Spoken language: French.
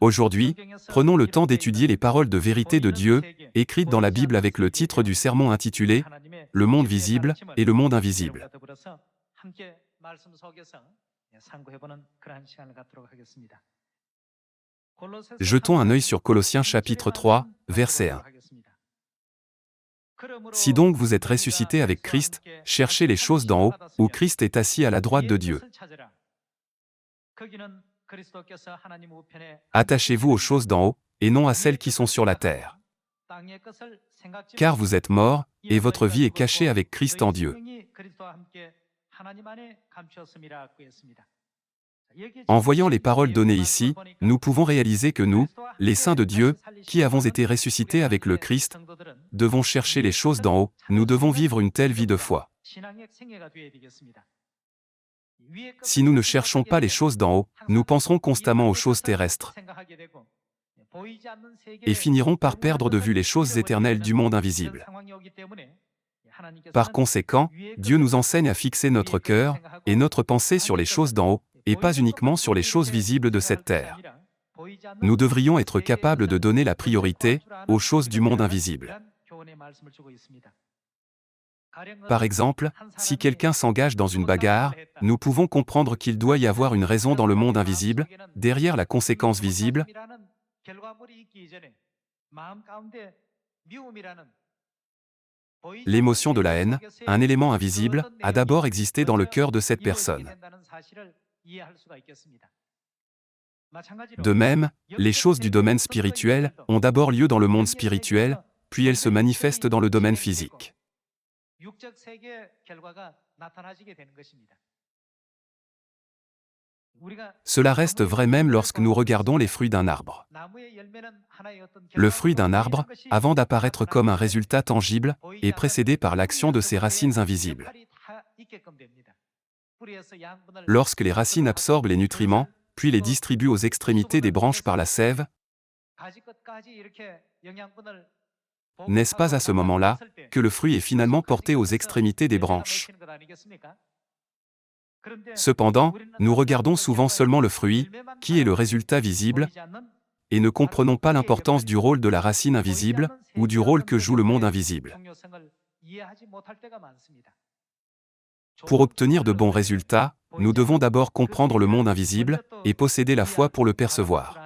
Aujourd'hui, prenons le temps d'étudier les paroles de vérité de Dieu, écrites dans la Bible avec le titre du sermon intitulé « Le monde visible et le monde invisible ». Jetons un œil sur Colossiens chapitre 3, verset 1. Si donc vous êtes ressuscités avec Christ, cherchez les choses d'en haut, où Christ est assis à la droite de Dieu. Attachez-vous aux choses d'en haut, et non à celles qui sont sur la terre. Car vous êtes morts, et votre vie est cachée avec Christ en Dieu. En voyant les paroles données ici, nous pouvons réaliser que nous, les saints de Dieu, qui avons été ressuscités avec le Christ, devons chercher les choses d'en haut, nous devons vivre une telle vie de foi. Si nous ne cherchons pas les choses d'en haut, nous penserons constamment aux choses terrestres et finirons par perdre de vue les choses éternelles du monde invisible. Par conséquent, Dieu nous enseigne à fixer notre cœur et notre pensée sur les choses d'en haut, et pas uniquement sur les choses visibles de cette terre. Nous devrions être capables de donner la priorité aux choses du monde invisible. Par exemple, si quelqu'un s'engage dans une bagarre, nous pouvons comprendre qu'il doit y avoir une raison dans le monde invisible, derrière la conséquence visible. L'émotion de la haine, un élément invisible, a d'abord existé dans le cœur de cette personne. De même, les choses du domaine spirituel ont d'abord lieu dans le monde spirituel, puis elles se manifestent dans le domaine physique. Cela reste vrai même lorsque nous regardons les fruits d'un arbre. Le fruit d'un arbre, avant d'apparaître comme un résultat tangible, est précédé par l'action de ses racines invisibles. Lorsque les racines absorbent les nutriments, puis les distribuent aux extrémités des branches par la sève, n'est-ce pas à ce moment-là que le fruit est finalement porté aux extrémités des branches? Cependant, nous regardons souvent seulement le fruit, qui est le résultat visible, et ne comprenons pas l'importance du rôle de la racine invisible, ou du rôle que joue le monde invisible. Pour obtenir de bons résultats, nous devons d'abord comprendre le monde invisible, et posséder la foi pour le percevoir.